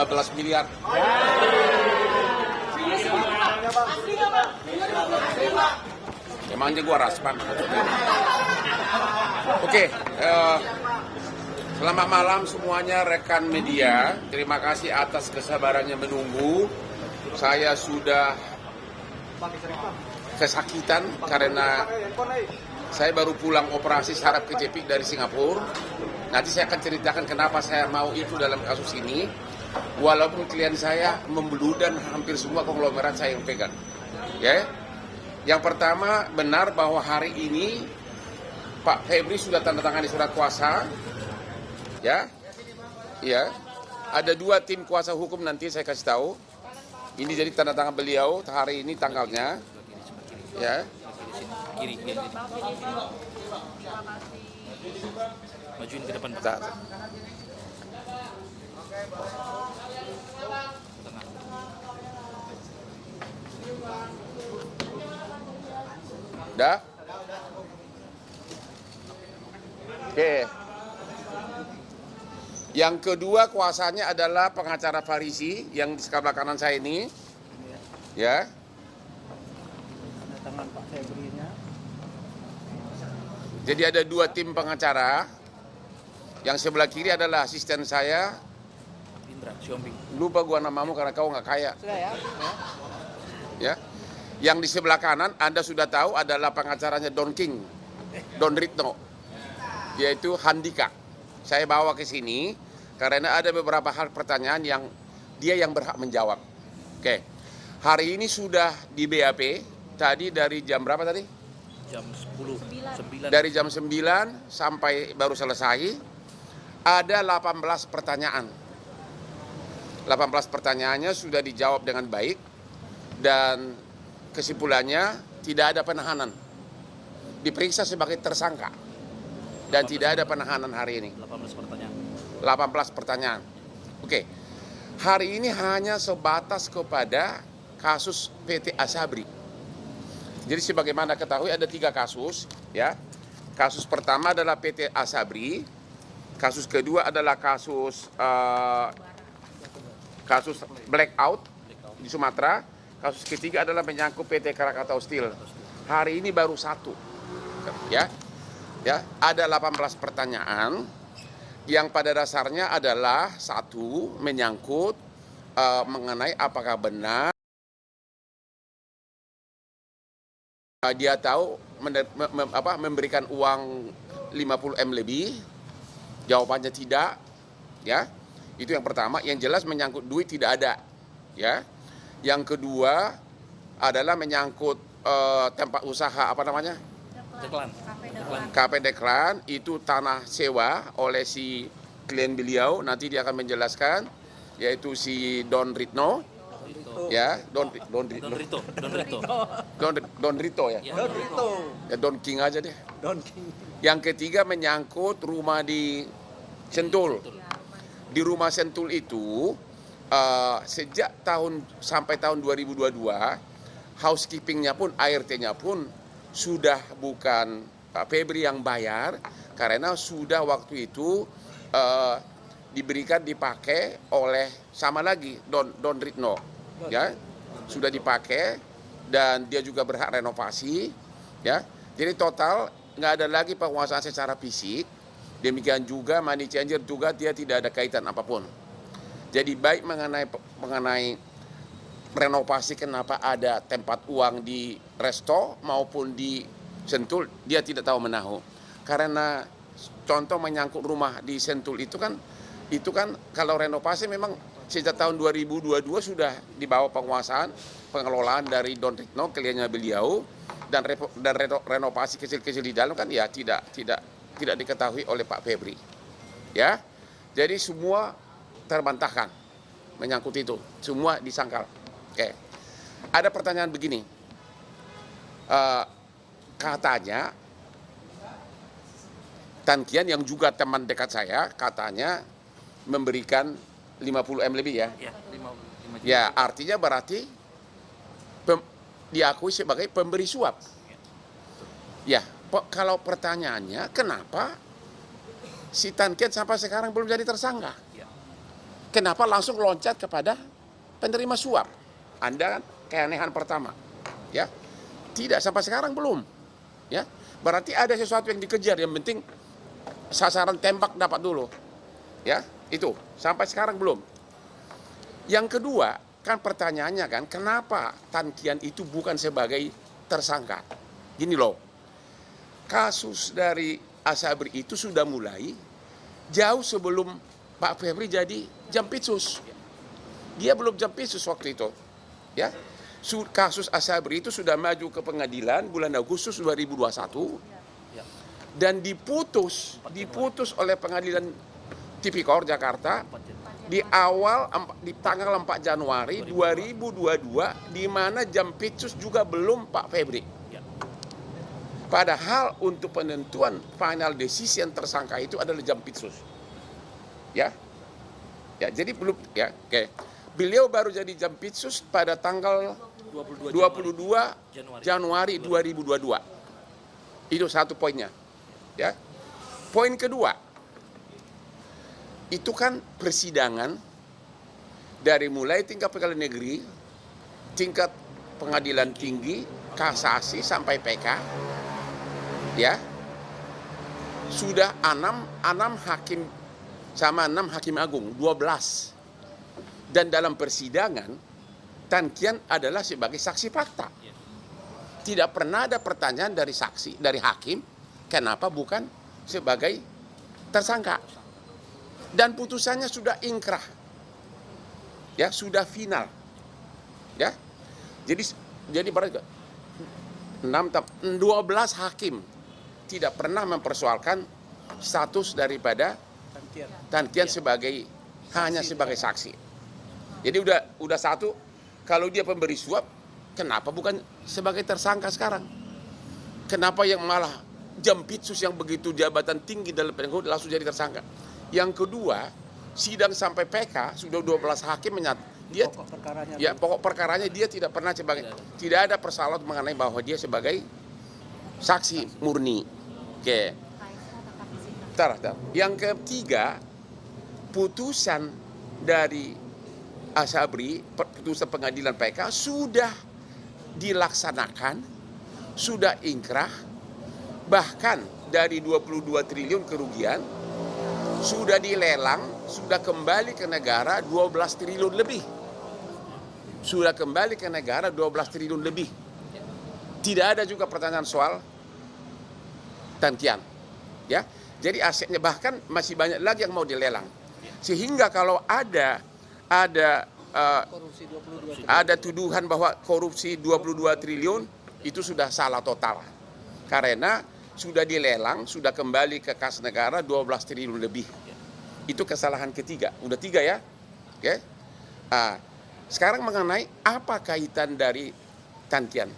15 miliar. Emangnya gua raspan. Oke, selamat malam semuanya rekan media. Terima kasih atas kesabarannya menunggu. Saya sudah kesakitan karena saya baru pulang operasi saraf kejepit dari Singapura. Nanti saya akan ceritakan kenapa saya mau itu dalam kasus ini. Walaupun klien saya membeludan hampir semua konglomerat saya yang pegang. Ya. Yang pertama, benar bahwa hari ini Pak Febri sudah tanda tangan di surat kuasa. Ya. Ya. Ada 2 tim kuasa hukum nanti saya kasih tahu. Ini jadi tanda tangan beliau hari ini tanggalnya. Ya. Kiri. Majuin ke depan. Dah? Oke. Yang kedua kuasanya adalah pengacara Farisi yang di sebelah kanan saya ini. Ya. Tangan Pak Febrinya. Jadi ada 2 tim pengacara. Yang sebelah kiri adalah asisten saya. Indra, Siombing. Lupa gua namamu karena kau nggak kaya. Sudah ya. Ya. Yang di sebelah kanan Anda sudah tahu adalah pengacaranya Don King, Don Ritno, yaitu Handika. Saya bawa ke sini karena ada beberapa hal pertanyaan yang dia yang berhak menjawab. Oke. Hari ini sudah di BAP, tadi dari jam berapa tadi? Jam 10. 9. Dari jam 9 sampai baru selesai, ada 18 pertanyaan. 18 pertanyaannya sudah dijawab dengan baik dan kesimpulannya tidak ada penahanan. Diperiksa sebagai tersangka dan tidak ada penahanan hari ini. 18 pertanyaan. 18 pertanyaan. Oke. Hari ini hanya sebatas kepada kasus PT Asabri. Jadi sebagaimana ketahui ada 3 kasus, ya. Kasus pertama adalah PT Asabri, kasus kedua adalah kasus blackout di Sumatera, kasus ketiga adalah menyangkut PT Krakatau Steel. Hari ini baru 1, ya. Ya, ada 18 pertanyaan yang pada dasarnya adalah 1 menyangkut mengenai apakah benar dia tahu memberikan uang 50M lebih. Jawabannya tidak, ya. Itu yang pertama. Yang jelas menyangkut duit tidak ada, ya. Yang kedua adalah menyangkut tempat usaha apa namanya? Deklan. KP Deklan, itu tanah sewa oleh si klien beliau. Nanti dia akan menjelaskan, yaitu si Don Ritno. Ya, Don Rito ya. Don Rito. Ya Don King aja deh. Don King. Yang ketiga menyangkut rumah di Sentul. Di rumah Sentul itu sejak sampai tahun 2022 housekeepingnya pun ART-nya pun sudah bukan Pak Febri yang bayar karena sudah waktu itu dipakai oleh sama lagi Don Ritno, ya, sudah dipakai dan dia juga berhak renovasi, ya. Jadi total nggak ada lagi penguasaan secara fisik. Demikian juga money changer juga dia tidak ada kaitan apapun. Jadi baik mengenai renovasi kenapa ada tempat uang di resto maupun di Sentul, dia tidak tahu menahu. Karena contoh menyangkut rumah di Sentul itu kan kalau renovasi memang sejak tahun 2022 sudah dibawa penguasaan pengelolaan dari Don Ritno, kliennya beliau, dan renovasi kecil-kecil di dalam kan ya tidak diketahui oleh Pak Febri. Ya. Jadi semua terbantahkan menyangkut itu, semua disangkal. Oke. Ada pertanyaan begini. Katanya Tan Kian yang juga teman dekat saya katanya memberikan 50M lebih ya. Ya, 5 Ya, artinya berarti diakui sebagai pemberi suap. Ya, kalau pertanyaannya kenapa si Tan Kian sampai sekarang belum jadi tersangka? Ya. Kenapa langsung loncat kepada penerima suap? Anda kan keanehan pertama, ya. Tidak, sampai sekarang belum, ya. Berarti ada sesuatu yang dikejar, yang penting sasaran tembak dapat dulu, ya. Itu sampai sekarang belum. Yang kedua, kan pertanyaannya kan, kenapa Tan Kian itu bukan sebagai tersangka? Gini loh, kasus dari Asabri itu sudah mulai jauh sebelum Pak Febri jadi Jampitsus. Dia belum Jampitsus waktu itu, ya. Kasus Asabri itu sudah maju ke pengadilan bulan Agustus 2021 dan diputus oleh pengadilan Tipikor Jakarta di tanggal 4 Januari 2022, di mana Jampitsus juga belum Pak Febri. Padahal untuk penentuan final decision tersangka itu adalah Jampitsus. Ya. Ya, jadi belum, ya, oke. Beliau baru jadi Jampitsus pada tanggal 22 Januari 2022. Itu satu poinnya. Ya. Poin kedua, itu kan persidangan dari mulai tingkat pengadilan negeri, tingkat pengadilan tinggi, kasasi sampai PK, ya. Sudah 6 hakim sama 6 hakim agung, 12. Dan dalam persidangan, Tan Kian adalah sebagai saksi fakta. Tidak pernah ada pertanyaan dari saksi, dari hakim, kenapa bukan sebagai tersangka. Dan putusannya sudah ingkrah, ya, sudah final, ya. Jadi berarti 12 hakim tidak pernah mempersoalkan status daripada Tan Kian hanya sebagai saksi. Jadi udah satu, kalau dia pemberi suap, kenapa bukan sebagai tersangka sekarang? Kenapa yang malah Jampitsus yang begitu jabatan tinggi dalam penegak langsung jadi tersangka? Yang kedua, sidang sampai PK sudah 12 hakim pokok perkaranya dia tidak pernah tidak ada persoalan mengenai bahwa dia sebagai saksi murni. Oke. Yang ketiga, putusan dari Asabri, putusan pengadilan PK sudah dilaksanakan, sudah ingkrah, bahkan dari 22 triliun kerugian sudah dilelang, sudah kembali ke negara 12 triliun lebih. Sudah kembali ke negara 12 triliun lebih. Tidak ada juga pertanyaan soal Tan Kian, ya. Jadi asetnya bahkan masih banyak lagi yang mau dilelang. Sehingga kalau ada tuduhan bahwa korupsi 22 triliun itu sudah salah total. Karena sudah dilelang, sudah kembali ke kas negara 12 triliun lebih. Itu kesalahan ketiga. Udah 3 ya. Oke. Sekarang mengenai apa kaitan dari Tan Kian.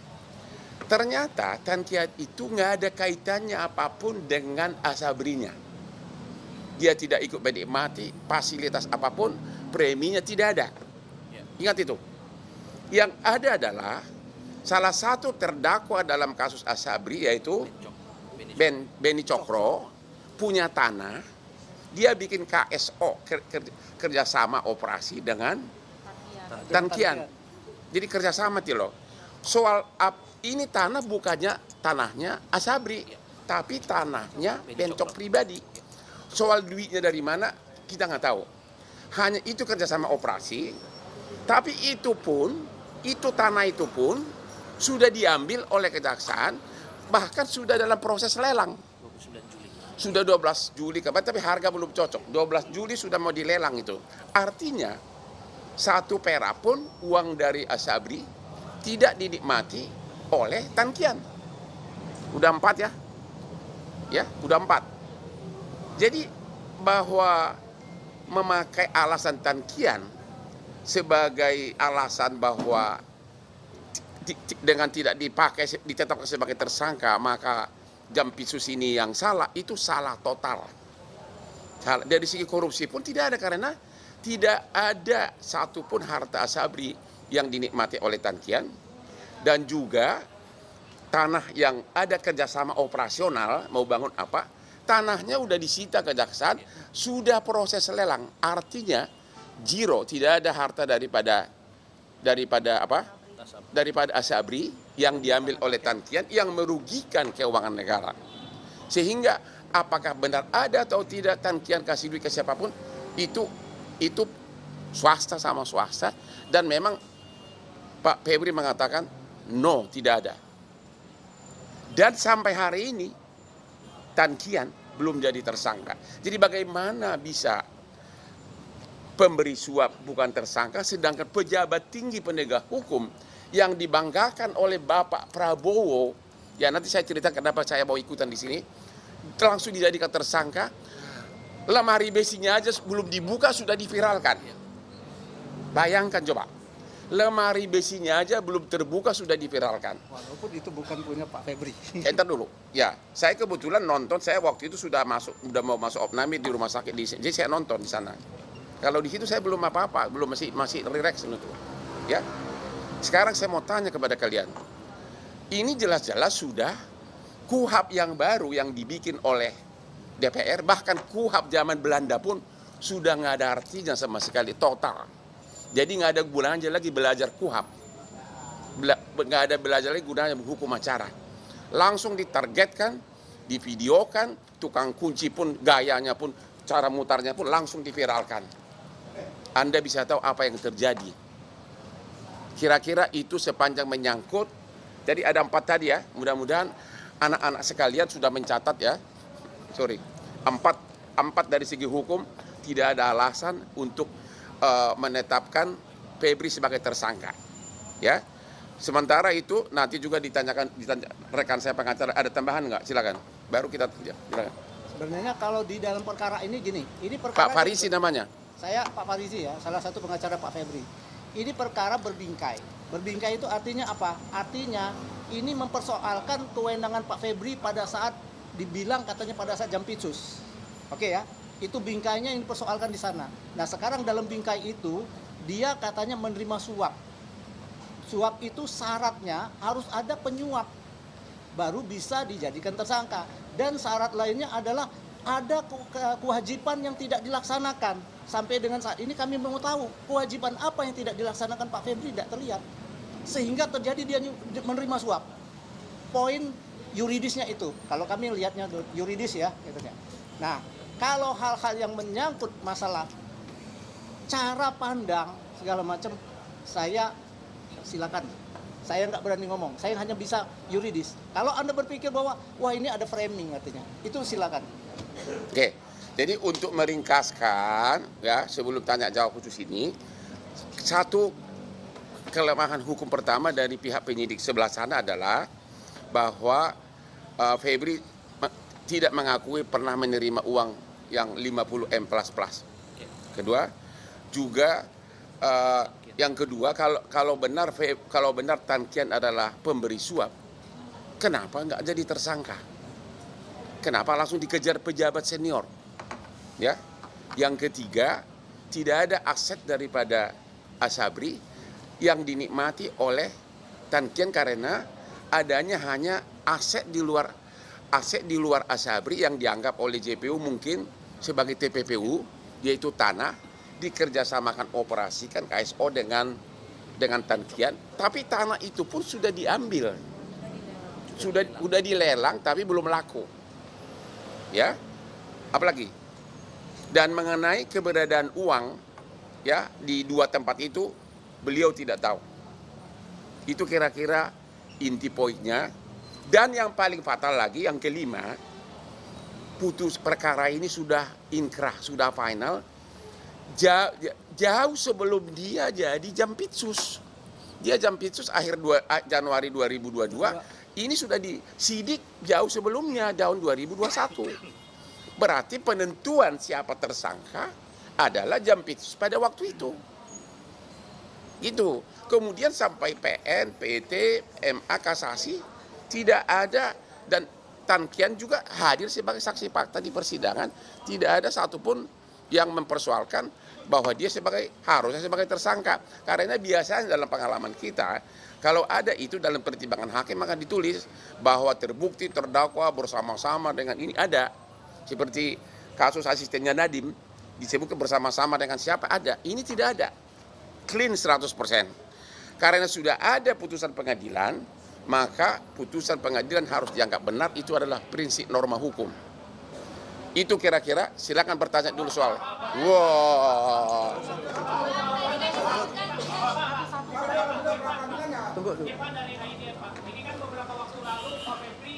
Ternyata Tan Kian itu nggak ada kaitannya apapun dengan Asabrinya. Dia tidak ikut menikmati fasilitas apapun, preminya tidak ada. Ingat itu. Yang ada adalah salah satu terdakwa dalam kasus Asabri yaitu Beni Cokro punya tanah, dia bikin KSO, kerjasama operasi dengan Tan Kian. Jadi kerjasama loh. Soal ini tanah bukannya tanahnya Asabri, tapi tanahnya Bencok pribadi. Soal duitnya dari mana kita nggak tahu. Hanya itu kerjasama operasi, tapi itu tanah itu pun sudah diambil oleh kejaksaan, bahkan sudah dalam proses lelang. 29 Juli. Sudah 12 Juli kapan, tapi harga belum cocok. 12 Juli sudah mau dilelang itu. Artinya 1 perak pun uang dari Asabri tidak dinikmati oleh Tan Kian. Udah 4 ya? Ya, udah 4. Jadi bahwa memakai alasan Tan Kian sebagai alasan bahwa dengan tidak ditetapkan sebagai tersangka maka Jampitsus ini yang salah, itu salah total. Dari segi korupsi pun tidak ada, karena tidak ada satupun harta Asabri yang dinikmati oleh Tan Kian, dan juga tanah yang ada kerjasama operasional mau bangun apa, tanahnya udah disita kejaksaan, sudah proses lelang. Artinya zero, tidak ada harta daripada apa? Daripada Asabri yang diambil oleh Tan Kian yang merugikan keuangan negara. Sehingga apakah benar ada atau tidak Tan Kian kasih duit ke siapapun, itu swasta sama swasta, dan memang Pak Febri mengatakan no, tidak ada. Dan sampai hari ini Tan Kian belum jadi tersangka. Jadi bagaimana bisa pemberi suap bukan tersangka sedangkan pejabat tinggi penegak hukum yang dibanggakan oleh Bapak Prabowo, ya nanti saya cerita kenapa saya mau ikutan di sini, langsung dijadikan tersangka. Lemari besinya aja belum dibuka sudah diviralkan. Bayangkan coba, lemari besinya aja belum terbuka sudah diviralkan. Walaupun itu bukan punya Pak Febri. Entar dulu, ya saya kebetulan nonton, saya waktu itu sudah mau masuk opname di rumah sakit jadi saya nonton di sana. Kalau di situ saya belum apa-apa, belum masih relax itu, ya. Sekarang saya mau tanya kepada kalian, ini jelas-jelas sudah KUHP yang baru yang dibikin oleh DPR, bahkan KUHP zaman Belanda pun sudah nggak ada artinya sama sekali, total. Jadi nggak ada gunanya lagi belajar KUHP, nggak ada belajar lagi gunanya hukum acara. Langsung ditargetkan, divideokan, tukang kunci pun gayanya pun, cara mutarnya pun langsung diviralkan. Anda bisa tahu apa yang terjadi. Kira-kira itu sepanjang menyangkut, jadi ada 4 tadi ya, mudah-mudahan anak-anak sekalian sudah mencatat ya, empat dari segi hukum tidak ada alasan untuk menetapkan Febri sebagai tersangka, ya. Sementara itu nanti juga ditanya rekan saya pengacara, ada tambahan nggak? Silakan. Baru kita silakan. Sebenarnya kalau di dalam perkara ini gini, ini perkara Pak Farisi namanya. Saya Pak Farisi ya, salah satu pengacara Pak Febri. Ini perkara berbingkai. Berbingkai itu artinya apa? Artinya ini mempersoalkan kewenangan Pak Febri pada saat dibilang katanya pada saat Jampitsus. Oke ya, itu bingkainya ini persoalkan di sana. Nah sekarang dalam bingkai itu dia katanya menerima suap. Suap itu syaratnya harus ada penyuap baru bisa dijadikan tersangka. Dan syarat lainnya adalah ada kewajiban yang tidak dilaksanakan. Sampai dengan saat ini kami mau tahu kewajiban apa yang tidak dilaksanakan Pak Febri tidak terlihat. Sehingga terjadi dia menerima suap. Poin yuridisnya itu, kalau kami lihatnya yuridis ya. Nah, kalau hal-hal yang menyangkut masalah cara pandang segala macam, saya silakan. Saya nggak berani ngomong, saya hanya bisa yuridis. Kalau Anda berpikir bahwa, wah ini ada framing artinya, itu silakan. Oke, jadi untuk meringkaskan, ya sebelum tanya jawab khusus ini, satu kelemahan hukum pertama dari pihak penyidik sebelah sana adalah bahwa Febri tidak mengakui pernah menerima uang yang 50M plus. Kedua, juga yang kedua kalau benar Tan Kian adalah pemberi suap, kenapa nggak jadi tersangka? Kenapa langsung dikejar pejabat senior? Ya. Yang ketiga, tidak ada aset daripada Asabri yang dinikmati oleh Tan Kian karena adanya hanya aset di luar Asabri yang dianggap oleh JPU mungkin sebagai TPPU, yaitu tanah, dikerjasamakan operasikan KSO dengan Tan Kian, tapi tanah itu pun sudah diambil, sudah dilelang tapi belum laku. Ya, apalagi dan mengenai keberadaan uang ya di 2 tempat itu beliau tidak tahu. Itu kira-kira inti poinnya. Dan yang paling fatal lagi, yang kelima, putus perkara ini sudah inkrah, sudah final jauh sebelum dia jadi Jampitsus. Dia Jampitsus akhir Januari 2022. Ini sudah disidik jauh sebelumnya, tahun 2021. Berarti penentuan siapa tersangka adalah Jampitsus pada waktu itu. Gitu. Kemudian sampai PN, PT, MA, kasasi, tidak ada, dan Tan Kian juga hadir sebagai saksi fakta di persidangan. Tidak ada satupun yang mempersoalkan bahwa dia harusnya sebagai tersangka. Karena biasanya dalam pengalaman kita, kalau ada itu dalam pertimbangan hakim maka ditulis bahwa terbukti terdakwa bersama-sama dengan ini ada. Seperti kasus asistennya Nadiem disebutkan bersama-sama dengan siapa ada. Ini tidak ada. Clean 100%. Karena sudah ada putusan pengadilan, maka putusan pengadilan harus dianggap benar. Itu adalah prinsip norma hukum. Itu kira-kira, silakan bertanya dulu soal. Wow. Tunggu dulu. Pak, dari IDF, Pak. Ini kan beberapa waktu lalu Pak Febri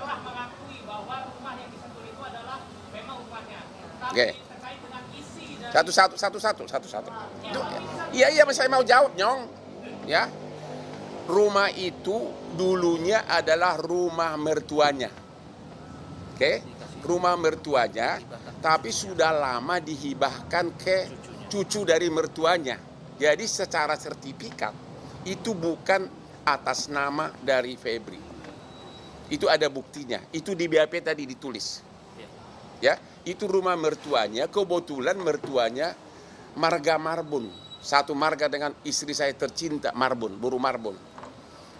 telah mengakui bahwa rumah yang disentuh itu adalah memang rumahnya. Tapi Oke. terkait dengan isi dari Satu-satu. Iya, saya mau jawab, Nyong. Ya. Rumah itu dulunya adalah rumah mertuanya. Oke? Rumah mertuanya, tapi sudah lama dihibahkan ke cucu dari mertuanya. Jadi secara sertifikat itu bukan atas nama dari Febri. Itu ada buktinya. Itu di BAP tadi ditulis. Ya, itu rumah mertuanya, kebetulan mertuanya marga Marbun. Satu marga dengan istri saya tercinta, Marbun, Buru Marbun.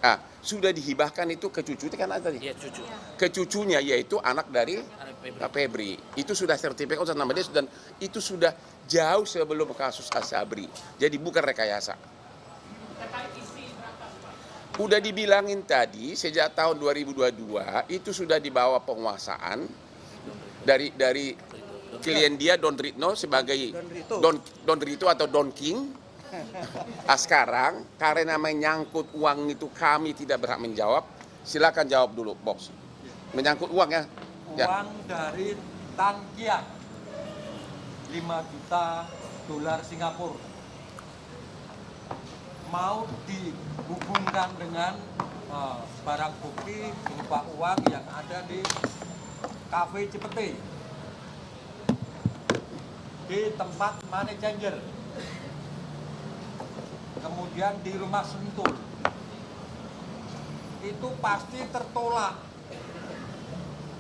Nah, sudah dihibahkan itu ke cucu, itu kan ada tadi. Iya, cucu. Ke cucunya, yaitu anak dari Anak Febri. Pak Febri. Itu sudah sertifikat atas nama dia, dan itu sudah jauh sebelum kasus Asabri. Jadi bukan rekayasa. Udah dibilangin tadi, sejak tahun 2022 itu sudah dibawa penguasaan dari klien dia Don Ritno sebagai Don Rito atau Don King. Sekarang karena menyangkut uang itu kami tidak berhak menjawab. Silakan jawab dulu, Bos. Menyangkut uang ya. Uang dari Tan Kiang 5 juta dolar Singapura mau dihubungkan dengan barang bukti berupa uang yang ada di Cafe Cipete di tempat money changer, kemudian di rumah Sentul. Itu pasti tertolak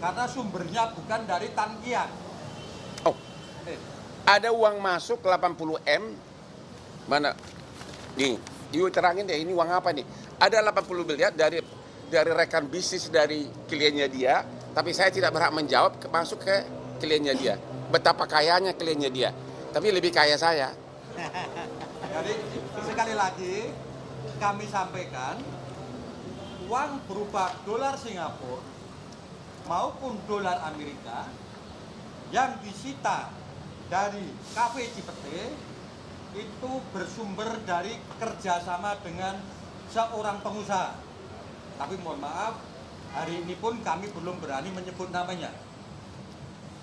karena sumbernya bukan dari Tan Kiang. Oh, ada uang masuk 80 M. Mana? Nih, yuk terangin deh, ini uang apa nih? Ada 80 miliar dari rekan bisnis dari kliennya dia, tapi saya tidak berhak menjawab masuk ke kliennya dia. Betapa kayanya kliennya dia, tapi lebih kaya saya. Jadi sekali lagi kami sampaikan uang berupa dolar Singapura maupun dolar Amerika yang disita dari Cafe Cipete itu bersumber dari kerjasama dengan seorang pengusaha. Tapi mohon maaf, hari ini pun kami belum berani menyebut namanya.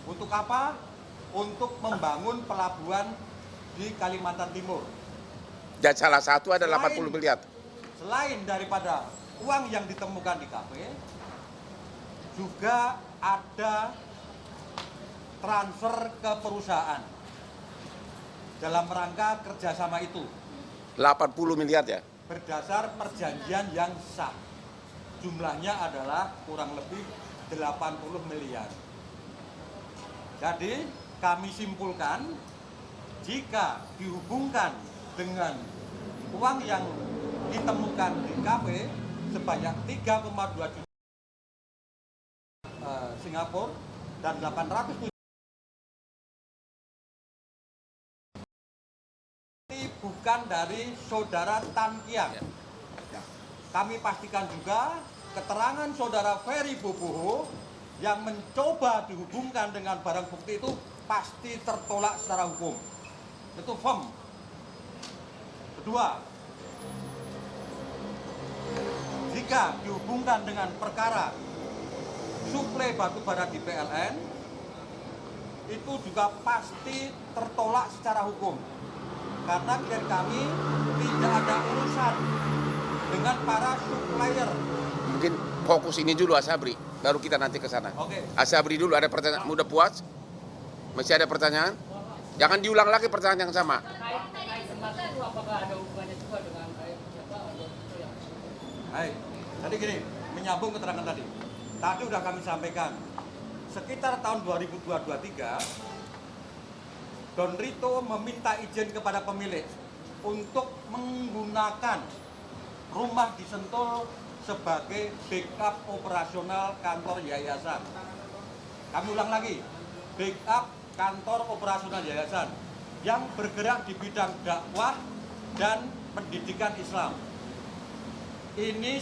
Untuk apa? Untuk membangun pelabuhan di Kalimantan Timur. Dan salah satu ada 80 miliar. Selain daripada uang yang ditemukan di kafe, juga ada transfer ke perusahaan dalam rangka kerjasama itu 80 miliar ya. berdasar perjanjian yang sah. Jumlahnya adalah kurang lebih 80 miliar. Jadi kami simpulkan jika dihubungkan dengan uang yang ditemukan di kafe sebanyak 3,2 juta Singapura dan 800 bukan dari saudara Tan Kiang. Kami pastikan juga keterangan saudara Ferry Boboho yang mencoba dihubungkan dengan barang bukti itu pasti tertolak secara hukum. Itu firm. Kedua, jika dihubungkan dengan perkara suplai batu bara di PLN, itu juga pasti tertolak secara hukum. Karena klien kami tidak ada urusan dengan para supplier. Mungkin fokus ini dulu Asabri, baru kita nanti ke sana. Oke. Asabri dulu, ada pertanyaan, mudah puas? Masih ada pertanyaan? Jangan diulang lagi pertanyaan yang sama. Baik, tadi gini, menyambung keterangan tadi. Tadi udah kami sampaikan, sekitar tahun 2023, Don Rito meminta izin kepada pemilik untuk menggunakan rumah di Sentul sebagai backup operasional kantor yayasan. Kami ulang lagi, backup kantor operasional yayasan yang bergerak di bidang dakwah dan pendidikan Islam. Ini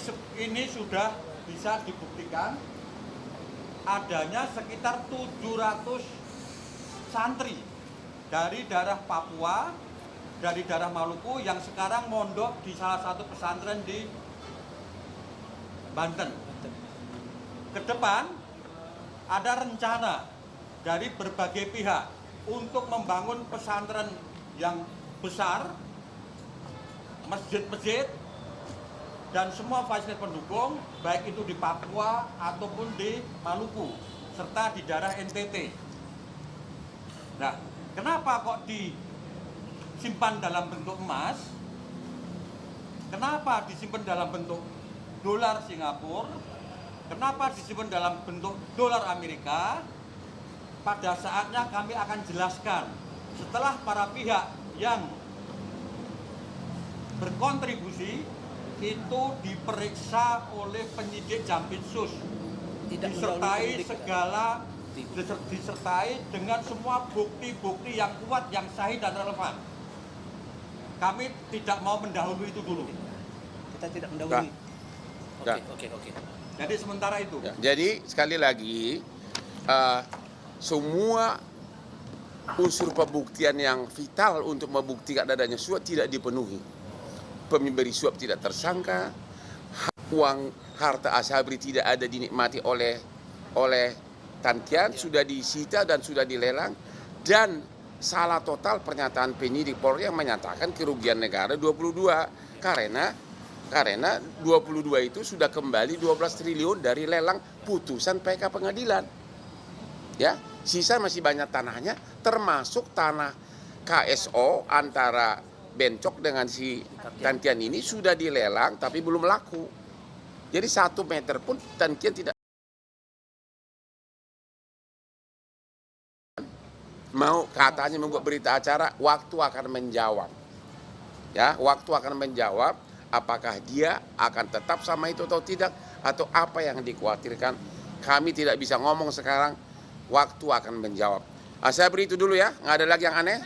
sudah bisa dibuktikan adanya sekitar 700 santri dari daerah Papua, dari daerah Maluku yang sekarang mondok di salah satu pesantren di Banten. Ke depan ada rencana dari berbagai pihak untuk membangun pesantren yang besar, masjid-masjid, dan semua fasilitas pendukung, baik itu di Papua ataupun di Maluku, serta di daerah NTT. Nah, kenapa kok disimpan dalam bentuk emas? Kenapa disimpan dalam bentuk dolar Singapura? Kenapa disimpan dalam bentuk dolar Amerika? Pada saatnya kami akan jelaskan setelah para pihak yang berkontribusi itu diperiksa oleh penyidik Jampitsus, disertai dengan semua bukti-bukti yang kuat, yang sahih dan relevan. Kami tidak mau mendahului itu dulu. Kita tidak mendahului. Oke. Jadi sementara itu. Ya, jadi sekali lagi semua unsur pembuktian yang vital untuk membuktikan adanya suap tidak dipenuhi. Pemberi suap tidak tersangka, uang harta Asabri tidak ada dinikmati oleh Tan Kian, sudah disita dan sudah dilelang, dan salah total pernyataan penyidik Polri yang menyatakan kerugian negara 22 karena 22 itu sudah kembali 12 triliun dari lelang putusan PK pengadilan. Ya, sisa masih banyak tanahnya, termasuk tanah KSO antara Bencok dengan si Tan Kian ini sudah dilelang tapi belum laku. Jadi 1 meter pun Tan Kian tidak mau, katanya membuat berita acara. Waktu akan menjawab. Ya, waktu akan menjawab apakah dia akan tetap sama itu atau tidak, atau apa yang dikhawatirkan. Kami tidak bisa ngomong sekarang. Waktu akan menjawab. Asabri itu dulu ya, nggak ada lagi yang aneh.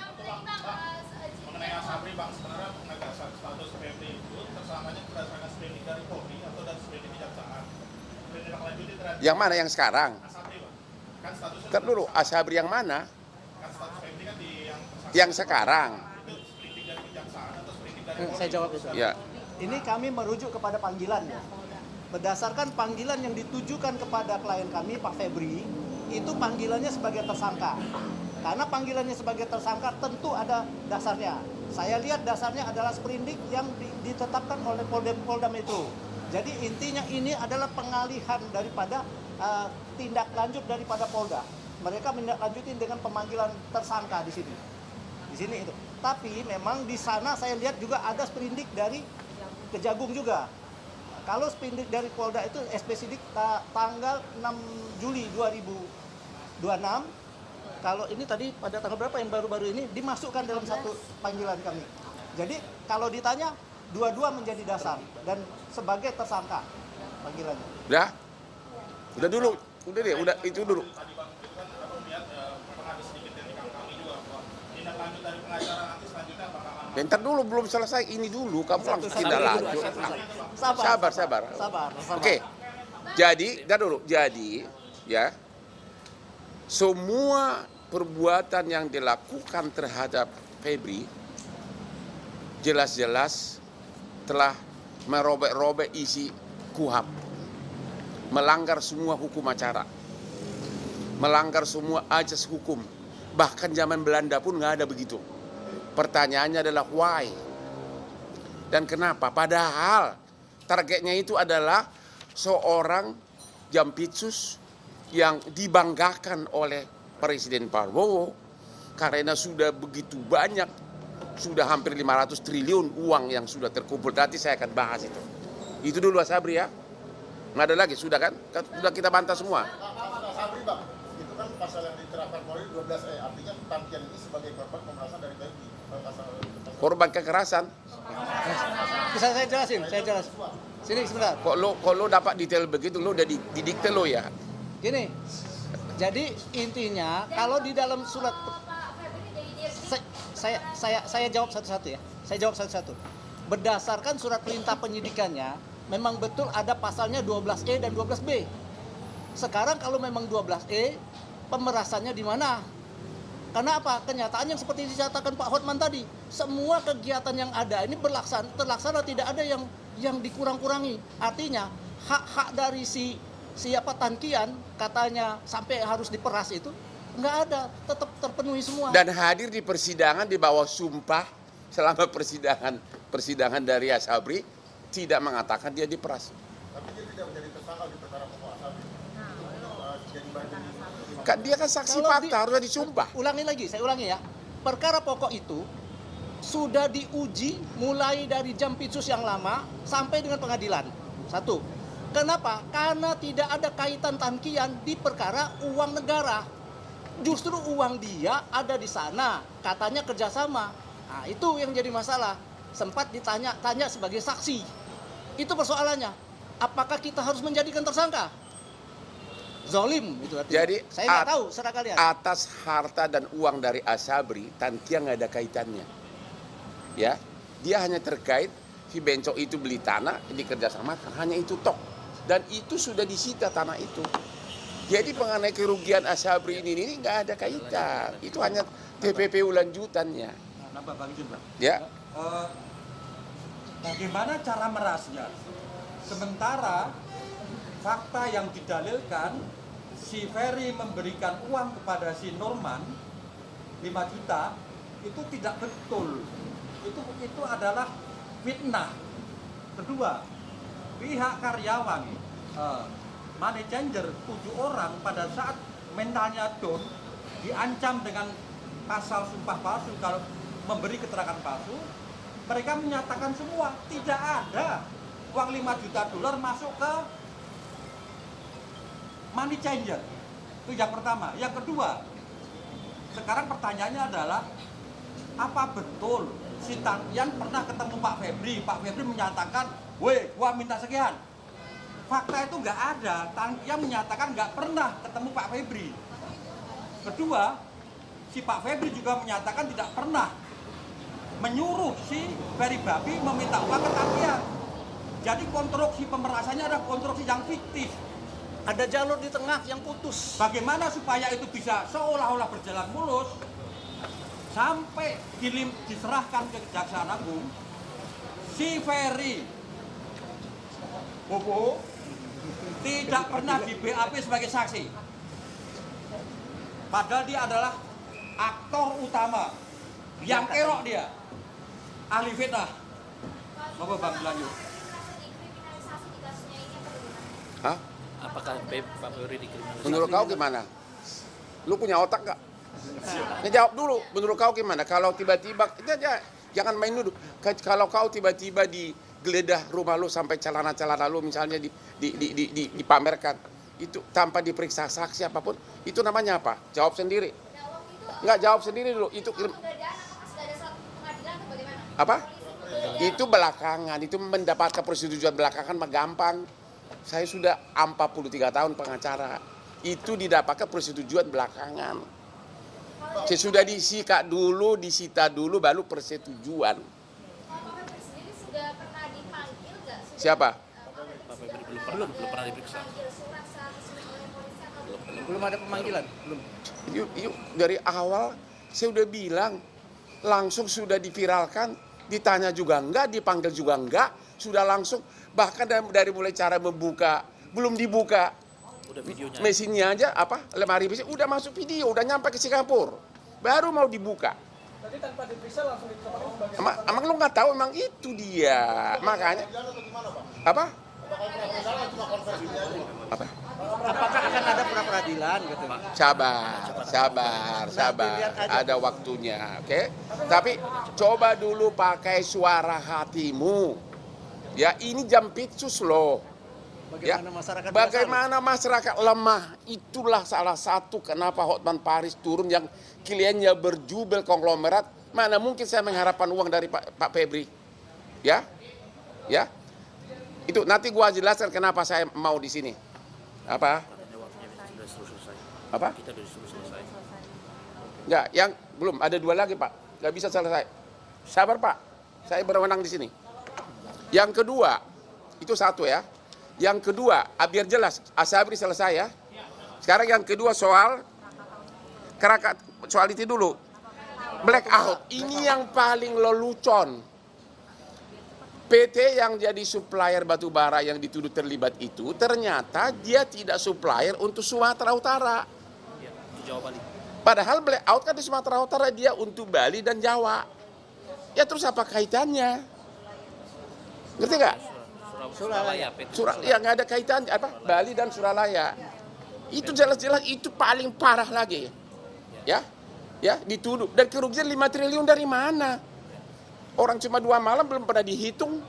Mengenai Asabri, Bang, sebenarnya penegasan status Febri itu tersangkanya berdasarkan sprendik dari Polri atau dari sprendik kejaksaan. Ditindaklanjuti terhadap Yang mana yang sekarang? Asabri, Bang. Kan statusnya Ntar dulu, Asabri yang mana? kan status Febri kan di Yang sekarang. itu sprendik dari kejaksaan atau sprendik dari Polri. Saya jawab itu. Ya. Ini kami merujuk kepada panggilan ya. Berdasarkan panggilan yang ditujukan kepada klien kami, Pak Febri, itu panggilannya sebagai tersangka. Karena panggilannya sebagai tersangka tentu ada dasarnya. Saya lihat dasarnya adalah sprindik yang ditetapkan oleh Polda Metro. Jadi intinya ini adalah pengalihan daripada tindak lanjut daripada Polda. Mereka menindaklanjuti dengan pemanggilan tersangka di sini. Di sini itu. Tapi memang di sana saya lihat juga ada sprindik dari Kejagung juga. Kalau sprindik dari Polda itu spesidik tanggal 6 Juli 2026. Kalau ini tadi pada tanggal berapa yang baru-baru ini dimasukkan dalam satu panggilan kami. Jadi kalau ditanya dua-dua menjadi dasar dan sebagai tersangka panggilannya. Udah dulu, udah deh, udah itu dulu. Tadi Bang, itu kan aku melihat pengaruh sedikit dari kami juga bahwa tindak lanjut dari pengacara nanti selanjutnya bakal Bentar dulu, belum selesai. Ini dulu, kamu langsung tidak lanjut. Sabar. Oke, jadi, ya, semua perbuatan yang dilakukan terhadap Febri jelas-jelas telah merobek-robek isi KUHP, melanggar semua hukum acara, melanggar semua ajas hukum. Bahkan zaman Belanda pun nggak ada begitu. Pertanyaannya adalah why dan kenapa? Padahal targetnya itu adalah seorang Jampitsus yang dibanggakan oleh Presiden Prabowo karena sudah begitu banyak, sudah hampir 500 triliun uang yang sudah terkumpul. Nanti saya akan bahas itu. Itu dulu Asabri ya. Nggak ada lagi, sudah kan? Sudah kita bantah semua. Asabri, Bang, itu kan pasal yang diterapkan Polri 12E, artinya Tan Kian ini sebagai korban pemerasan dari Febri. Korban kekerasan. Bisa saya jelasin? Sini sebentar. Kok lo dapat detail begitu, lo udah didikte lo ya? Gini, Jadi intinya kalau di dalam surat saya jawab satu-satu ya. Saya jawab satu-satu. Berdasarkan surat perintah penyidikannya, memang betul ada pasalnya 12E dan 12B. Sekarang kalau memang 12E, pemerasannya di mana? Karena apa? Kenyataan yang seperti dikatakan Pak Hotman tadi, semua kegiatan yang ada ini terlaksana, tidak ada yang dikurang-kurangi. Artinya hak-hak dari siapa Tankian katanya sampai harus diperas itu nggak ada, tetap terpenuhi semua. Dan hadir di persidangan di bawah sumpah selama persidangan dari Asabri tidak mengatakan dia diperas. Tapi dia tidak menjadi tersangka di perkara pokok Asabri. Jadi bagian Kan dia kan saksi fakta, harusnya disumpah. Saya ulangi ya. Perkara pokok itu sudah diuji mulai dari Jampitsus yang lama sampai dengan pengadilan. Satu. Kenapa? Karena tidak ada kaitan Tankian di perkara uang negara. Justru uang dia ada di sana, katanya kerjasama. Nah, itu yang jadi masalah. Sempat ditanya sebagai saksi. Itu persoalannya. Apakah kita harus menjadikan tersangka? Zolim itu artinya. Jadi saya nggak tahu, serah kalian. Atas harta dan uang dari Asabri, Tankian nggak ada kaitannya. Ya, dia hanya terkait si Bencok itu beli tanah dikerjasama, hanya itu tok. Dan itu sudah disita tanah itu. Jadi mengenai kerugian Asabri ini nggak ada kaitan. Itu hanya TPPU lanjutannya. Nambah Bang Jun, Bang. Ya. Bagaimana cara merasnya? Sementara fakta yang didalilkan, si Ferry memberikan uang kepada si Norman 5 juta, itu tidak betul. Itu adalah fitnah. Kedua, pihak karyawan, money changer 7 orang pada saat mentalnya down, diancam dengan pasal sumpah palsu kalau memberi keterangan palsu. Mereka menyatakan semua tidak ada uang 5 juta dolar masuk ke money changer. Itu yang pertama. Yang kedua, sekarang pertanyaannya adalah, apa betul si Tankian pernah ketemu Pak Febri? Pak Febri menyatakan, weh, gua minta sekian. Fakta itu nggak ada. Tankian menyatakan nggak pernah ketemu Pak Febri. Kedua, si Pak Febri juga menyatakan tidak pernah menyuruh si Ferry Babi meminta uang ke Tankian. Jadi konstruksi pemerasannya adalah konstruksi yang fiktif. Ada jalur di tengah yang putus. Bagaimana supaya itu bisa seolah-olah berjalan mulus sampai diserahkan ke Kejaksaan Agung, si Ferry Bobo tidak pernah di BAP sebagai saksi. Padahal dia adalah aktor utama, yang kerok dia, ahli fitnah. Bapak Bang lanjut. Hah? Apakah Pak Ferry dikriminalisasi? Menurut kau gimana? Lu punya otak nggak? Ya, jawab dulu. Menurut kau gimana? Kalau tiba-tiba, jangan main dulu. Kalau kau tiba-tiba digeledah rumah lu sampai celana-celana lu misalnya dipamerkan, itu tanpa diperiksa saksi apapun, itu namanya apa? Jawab sendiri. Nggak, jawab sendiri dulu. Itu apa? Itu belakangan. Itu mendapatkan persetujuan belakangan mah gampang. Saya sudah 43 tahun pengacara. Itu didapatkan persetujuan belakangan. Sesudah disita dulu baru persetujuan. Sudah pernah dipanggil nggak? Siapa? Pak Ferry belum pernah diperiksa. Belum ada pemanggilan, belum. Yuk, dari awal saya udah bilang, langsung sudah diviralkan, ditanya juga enggak, dipanggil juga enggak, sudah langsung, bahkan dari mulai cara membuka, belum dibuka Udah videonya. mesinnya aja, lemari mesin, udah masuk video, udah nyampe ke Singapura, baru mau dibuka. Tadi tanpa diperiksa langsung ditetapkan sebagai Emang lu nggak tahu, emang itu dia, makanya, apa? Apa? Apakah akan ada pra-peradilan gitu? Sabar, ada waktunya, oke? Tapi coba dulu pakai suara hatimu. Ya, ini Jampitsus loh. Bagaimana masyarakat lemah, itulah salah satu kenapa Hotman Paris turun yang kliennya berjubel konglomerat. Mana mungkin saya mengharapkan uang dari Pak Febri. Ya. Itu nanti gua jelaskan kenapa saya mau di sini. Apa? Apa? Kita sudah disuruh selesai. Enggak, yang belum ada 2 lagi Pak, nggak bisa selesai. Sabar Pak, saya berwenang di sini. Yang kedua, itu 1 ya. Yang kedua, biar jelas, Asabri selesai ya. Sekarang yang kedua soal itu dulu. Blackout, ini yang paling lelucon. PT yang jadi supplier batu bara yang dituduh terlibat itu, ternyata dia tidak supplier untuk Sumatera Utara. Ya, di Jawa Bali. Padahal blackout kan di Sumatera Utara dia untuk Bali dan Jawa. Ya terus apa kaitannya? Ngerti nggak? Suralaya. Ya nggak ada kaitan apa Bali dan Suralaya. Itu jelas-jelas itu paling parah lagi. Ya dituduh dan kerugian 5 triliun dari mana? Orang cuma 2 malam belum pernah dihitung.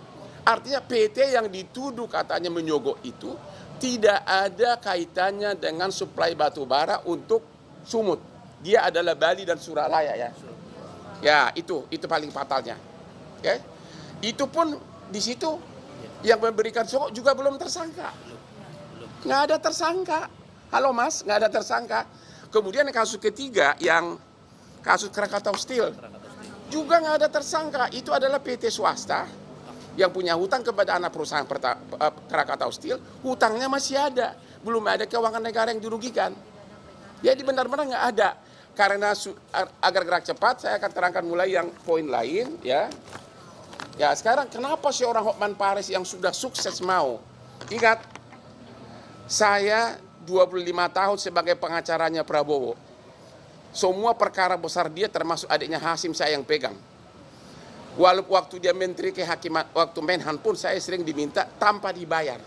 Artinya PT yang dituduh katanya menyogok itu tidak ada kaitannya dengan suplai batu bara untuk Sumut. Dia adalah Bali dan Suralaya ya. Ya itu paling fatalnya. Oke. Itu pun di situ yang memberikan sogok juga belum tersangka. Nggak ada tersangka. Halo Mas, nggak ada tersangka. Kemudian kasus ketiga yang kasus Krakatau Steel juga nggak ada tersangka. Itu adalah PT swasta yang punya hutang kepada anak perusahaan Krakatau Steel. Hutangnya masih ada, belum ada keuangan negara yang dirugikan. Jadi benar-benar nggak ada. Karena agar gerak cepat, saya akan terangkan mulai yang poin lain ya. Ya sekarang kenapa si orang Hotman Paris yang sudah sukses mau? Ingat, saya 25 tahun sebagai pengacaranya Prabowo. Semua perkara besar dia termasuk adiknya Hasim saya yang pegang. Walaupun waktu dia menteri kehakiman, waktu Menhan pun saya sering diminta tanpa dibayar.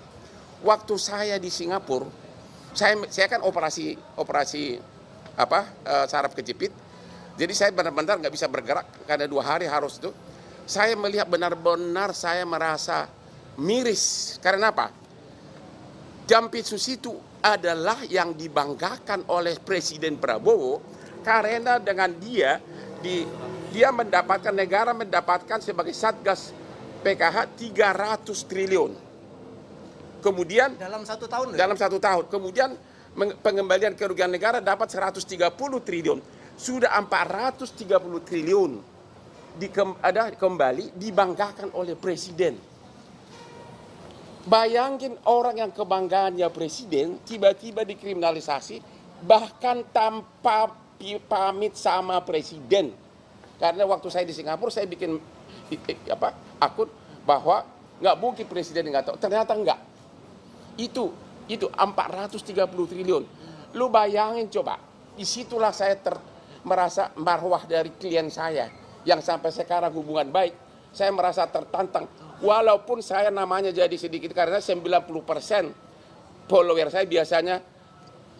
Waktu saya di Singapura, saya kan operasi saraf kejepit. Jadi saya benar-benar nggak bisa bergerak karena 2 hari harus itu. Saya melihat benar-benar saya merasa miris. Karena apa? Jampitsus itu adalah yang dibanggakan oleh Presiden Prabowo karena dengan dia mendapatkan, negara mendapatkan sebagai Satgas PKH 300 triliun. Kemudian Dalam 1 tahun. dalam 1 tahun. Kemudian pengembalian kerugian negara dapat 130 triliun. Sudah 430 triliun kembali dibanggakan oleh Presiden. Bayangin orang yang kebanggaannya Presiden tiba-tiba dikriminalisasi bahkan tanpa pamit sama Presiden. Karena waktu saya di Singapura saya bikin akun bahwa nggak mungkin Presiden nggak tahu. Ternyata enggak. Itu 430 triliun. Lu bayangin coba. Disitulah saya merasa marwah dari klien saya yang sampai sekarang hubungan baik. Saya merasa tertantang. Walaupun saya namanya jadi sedikit karena 90% follower saya biasanya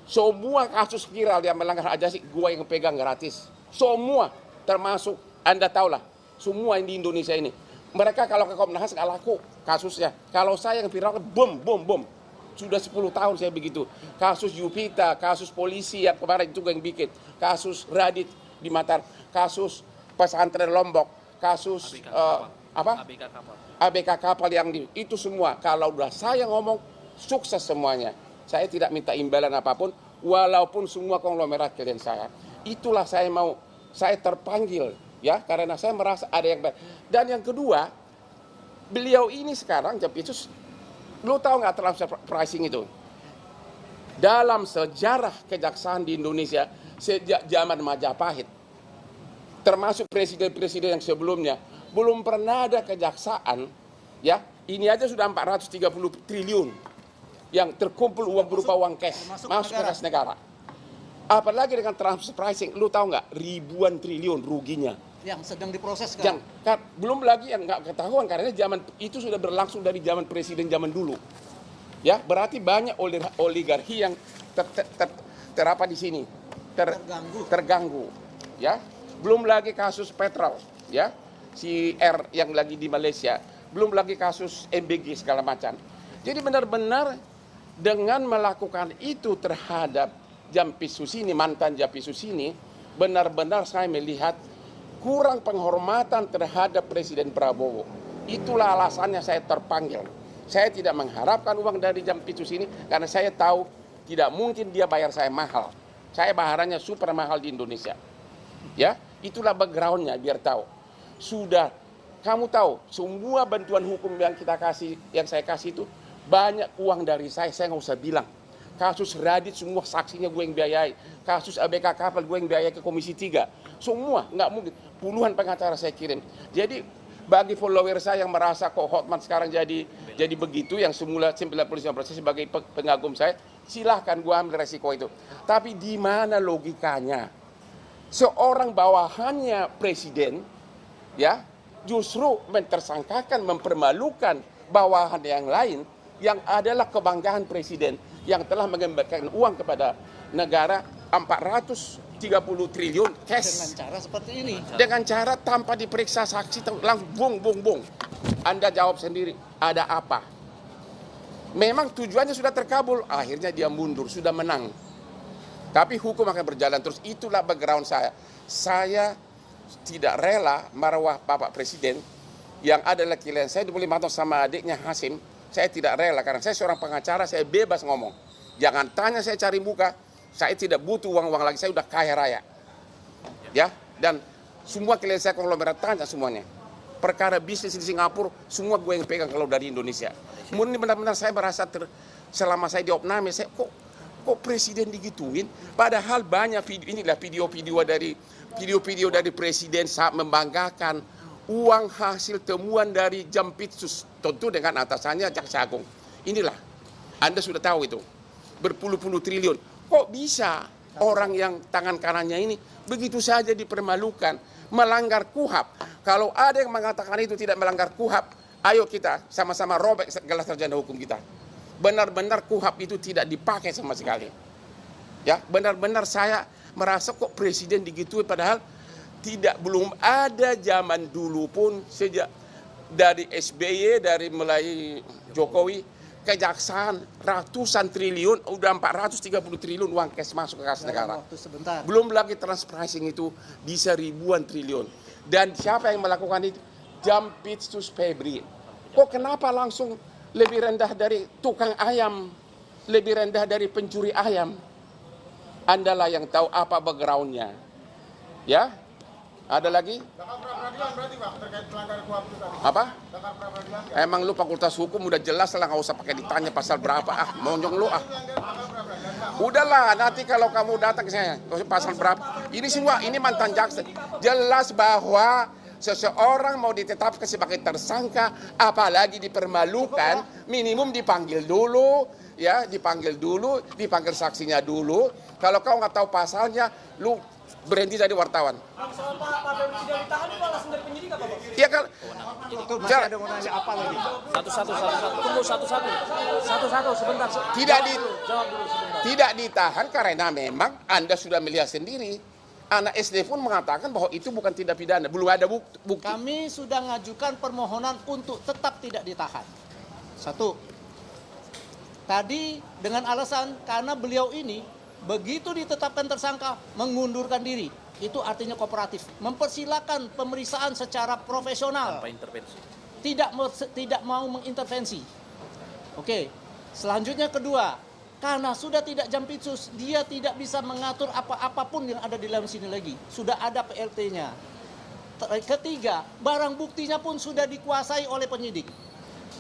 semua kasus viral yang melanggar hak asasi gua yang pegang gratis. Semua termasuk Anda tahulah semua yang di Indonesia ini. Mereka kalau ke Komnas nggak laku kasusnya. Kalau saya yang viral bom. Sudah 10 tahun saya begitu. Kasus Yupita, kasus polisi yang kemarin juga yang bikin. Kasus Radit di Matar, kasus pesantren Lombok, kasus ABK kapal yang itu semua. Kalau udah saya ngomong sukses semuanya. Saya tidak minta imbalan apapun, walaupun semua konglomerat klien saya. Itulah saya terpanggil ya, karena saya merasa ada yang baik. Dan yang kedua, beliau ini sekarang Jampitsus, lu tahu nggak transfer pricing itu? Dalam sejarah kejaksaan di Indonesia sejak zaman Majapahit, termasuk presiden-presiden yang sebelumnya, belum pernah ada kejaksaan, ya ini aja sudah 430 triliun yang terkumpul uang berupa uang cash masuk ke kas negara. Apalagi dengan transfer pricing, lu tahu nggak ribuan triliun ruginya. Yang sedang diproses kan? Belum lagi yang nggak ketahuan karena zaman itu sudah berlangsung dari zaman presiden zaman dulu. Ya berarti banyak oligarki yang terapa di sini terganggu. Ya belum lagi kasus petrol, ya si R yang lagi di Malaysia, belum lagi kasus MBG segala macam. Jadi benar-benar dengan melakukan itu terhadap Jampitsus ini, mantan Jampitsus ini, benar-benar saya melihat kurang penghormatan terhadap Presiden Prabowo. Itulah alasannya saya terpanggil. Saya tidak mengharapkan uang dari Jampitsus ini karena saya tahu tidak mungkin dia bayar saya mahal. Saya baharannya super mahal di Indonesia. Ya, itulah backgroundnya biar tahu. Sudah, kamu tahu semua bantuan hukum yang kita kasih, yang saya kasih itu banyak uang dari saya nggak usah bilang. Kasus Radit semua saksinya gue yang biayai. Kasus ABK kapal gue yang biayai ke Komisi 3. Semua, nggak mungkin. Puluhan pengacara saya kirim. Jadi bagi follower saya yang merasa kok Hotman sekarang jadi begitu, yang semula 95% sebagai pengagum saya, silahkan gue ambil resiko itu. Tapi di mana logikanya? Seorang bawahannya presiden, ya, justru mentersangkakan, mempermalukan bawahan yang lain yang adalah kebanggaan presiden yang telah mengembalikan uang kepada negara 430 triliun cash. Dengan cara seperti ini. Dengan cara tanpa diperiksa saksi, langsung bung. Anda jawab sendiri, ada apa? Memang tujuannya sudah terkabul, akhirnya dia mundur, sudah menang. Tapi hukum akan berjalan terus. Itulah background saya. Saya tidak rela marwah Bapak Presiden yang adalah klien saya 25 tahun sama adiknya Hasim. Saya tidak rela karena saya seorang pengacara, saya bebas ngomong. Jangan tanya saya cari muka. Saya tidak butuh uang-uang lagi, saya udah kaya raya. Ya, dan semua klien saya konglomerat tanya semuanya. Perkara bisnis di Singapura, semua gue yang pegang kalau dari Indonesia. Murni benar-benar saya merasa selama saya diopname, saya kok presiden digituin? Padahal banyak video dari presiden saat membanggakan uang hasil temuan dari Jampitsus, tentu dengan atasannya Jaksa Agung. Inilah, Anda sudah tahu itu, berpuluh-puluh triliun. Kok bisa orang yang tangan kanannya ini begitu saja dipermalukan, melanggar KUHAP? Kalau ada yang mengatakan itu tidak melanggar KUHAP, ayo kita sama-sama robek segala sarjana hukum kita. Benar-benar KUHAP itu tidak dipakai sama sekali. Ya, benar-benar saya merasa kok presiden digitui, padahal belum ada zaman dulu pun, sejak dari SBY, dari mulai Jokowi, kejaksaan ratusan triliun, udah 430 triliun uang cash masuk ke kas negara. Belum lagi transpricing itu bisa ribuan triliun. Dan siapa yang melakukan itu? Jampitsus Febri. Kok kenapa langsung lebih rendah dari tukang ayam, lebih rendah dari pencuri ayam? Andalah yang tahu apa backgroundnya. Ya, ada lagi? Apa? Emang lu fakultas hukum udah jelas lah, nggak usah pakai ditanya pasal berapa. Monyong lu Udahlah, nanti kalau kamu datang ke saya, pasal berapa? Ini semua, ini mantan jaksa. Jelas bahwa seseorang mau ditetapkan sebagai tersangka, apalagi dipermalukan, minimum dipanggil dulu, ya, dipanggil saksinya dulu. Kalau kau nggak tahu pasalnya, lu berhenti jadi wartawan. Soal Pak Febri tidak ditahan itu alasan dari penyidik apa, Pak? Iya kan? Masih ada mau nanya apa lagi? Satu-satu sebentar. Tidak ditahan karena memang Anda sudah melihat sendiri. Anak SD pun mengatakan bahwa itu bukan tindak pidana, belum ada bukti. Kami sudah mengajukan permohonan untuk tetap tidak ditahan. Satu, tadi dengan alasan karena beliau ini begitu ditetapkan tersangka mengundurkan diri. Itu artinya kooperatif, mempersilakan pemeriksaan secara profesional. Tanpa intervensi. Tidak mau mengintervensi. Oke. Selanjutnya kedua, karena sudah tidak Jampitsus, dia tidak bisa mengatur apapun yang ada di dalam sini lagi. Sudah ada PLT-nya. Ketiga, barang buktinya pun sudah dikuasai oleh penyidik.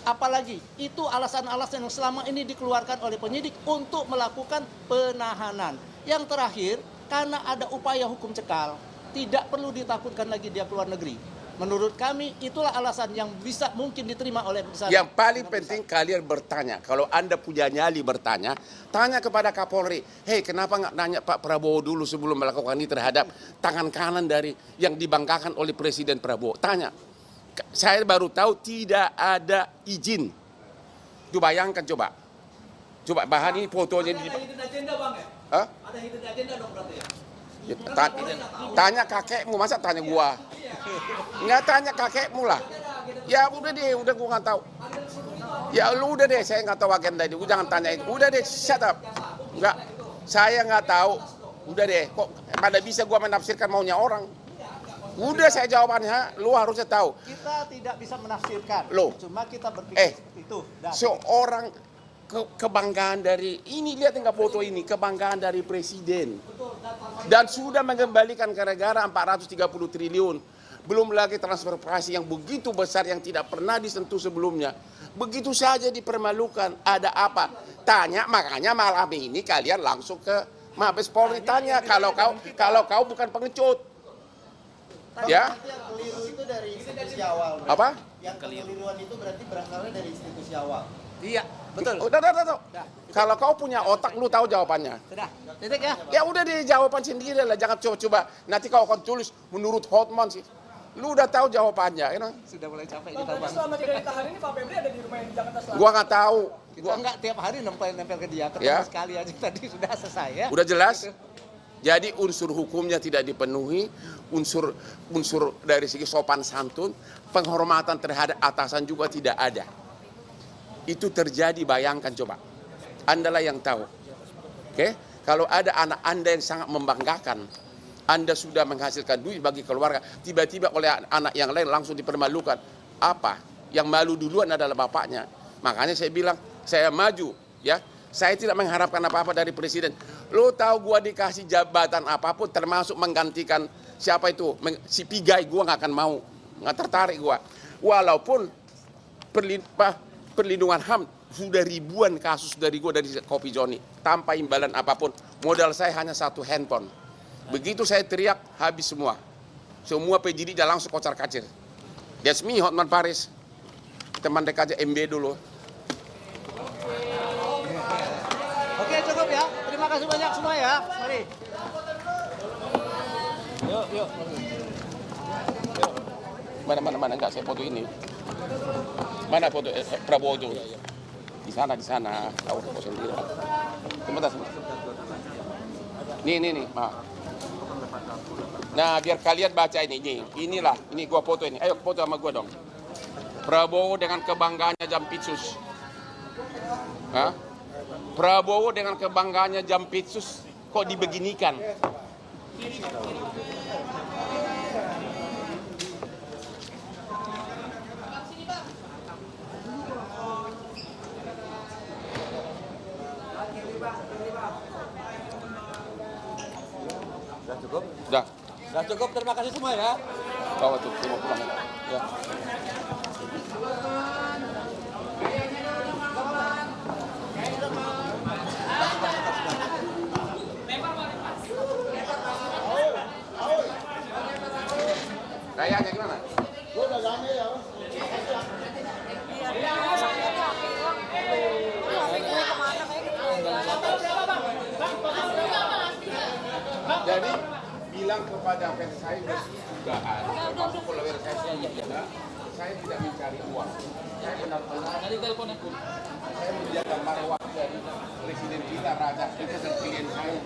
Apalagi itu alasan-alasan yang selama ini dikeluarkan oleh penyidik untuk melakukan penahanan. Yang terakhir, karena ada upaya hukum cekal, tidak perlu ditakutkan lagi dia keluar negeri. Menurut kami itulah alasan yang bisa mungkin diterima oleh perusahaan. Yang paling penting kalian bertanya, kalau Anda punya nyali bertanya, tanya kepada Kapolri, hei kenapa nggak nanya Pak Prabowo dulu sebelum melakukan ini terhadap tangan kanan dari yang dibanggakan oleh Presiden Prabowo. Tanya. Saya baru tahu tidak ada izin. Itu bayangkan coba. Coba bahan ini fotonya. Ada hidden agenda, Bang, ya? Hah? Ada hidden agenda dong berarti ya? Tanya kakekmu, masa tanya gua? Nggak tanya kakekmu lah. Ya udah deh, udah gua nggak tahu. Ya lu udah deh, saya nggak tahu agenda itu. Jangan tanya itu. Udah deh, shut up. Nggak, saya nggak tahu. Udah deh, kok pada bisa gua menafsirkan maunya orang. Udah saya jawabannya, lu harusnya tahu. Kita tidak bisa menafsirkan. Loh. Cuma kita berpikir seperti itu. Seorang kebanggaan dari ini, lihat enggak foto ini, kebanggaan dari presiden. Dan sudah mengembalikan ke negara 430 triliun. Belum lagi transfer prasi yang begitu besar yang tidak pernah disentuh sebelumnya. Begitu saja dipermalukan. Ada apa? Tanya, makanya malam ini kalian langsung ke Mabes Polri tanya kalau kau bukan pengecut. Ya? Nanti yang keliru itu dari institusi awal. Apa? Yang kekeliruan itu berarti berasalnya dari institusi awal. Iya, betul. Udah. Kalau kau punya otak, lu tahu jawabannya. Sudah. Titik ya. Ya udah di jawaban sendiri lah, jangan coba-coba. Nanti kau akan tulis menurut Hotman sih. Lu udah tahu jawabannya, you know? Sudah mulai capek Bang kita, Febri Bang. selama tidak ditahan ini Pak Febri ada di rumah yang di Jakarta Selatan? Gua nggak tahu. Kita enggak tiap hari nempel ke dia, ketemu Ya. sekali aja tadi sudah selesai ya. Udah jelas? Jadi unsur hukumnya tidak dipenuhi, unsur dari segi sopan santun, penghormatan terhadap atasan juga tidak ada. Itu terjadi, bayangkan coba. Andalah yang tahu. Oke? Kalau ada anak Anda yang sangat membanggakan, Anda sudah menghasilkan duit bagi keluarga, tiba-tiba oleh anak yang lain langsung dipermalukan. Apa? Yang malu duluan adalah bapaknya. Makanya saya bilang, saya maju, ya. Saya tidak mengharapkan apa-apa dari presiden. Lo tahu gua dikasih jabatan apapun, termasuk menggantikan siapa itu, si Pigai, gua nggak akan mau, nggak tertarik gua. Walaupun perlindungan HAM sudah ribuan kasus dari gua dari Kopi Joni, tanpa imbalan apapun. Modal saya hanya 1 handphone. Begitu saya teriak, habis semua. Semua penyidik langsung kocar-kacir. That's me, Hotman Paris. Teman dekat MB dulu. Oke, cukup ya. Terima kasih banyak semua ya. Mari. Yuk. Mana enggak, saya foto ini. Mana foto Prabowo itu? Di sana. Tahu foto sendiri. Sebentar. Nih. Nah, biar kalian baca ini. Inilah, ini gua foto ini. Ayo foto sama gua dong. Prabowo dengan kebanggaannya Jampitsus. Hah? Prabowo dengan kebanggaannya Jampitsus kok dibeginikan? Sudah cukup? Sudah cukup, terima kasih semua ya. bawa tuh, saya mau pulang. Ya. Kayaknya gimana? Gue udah gane ya. Jadi bilang kepada fans saya dugaan, termasuk follower saya juga, saya tidak mencari uang. Saya benar-benar saya menjaga marwah dari presiden kita, raja kita dan klien saya.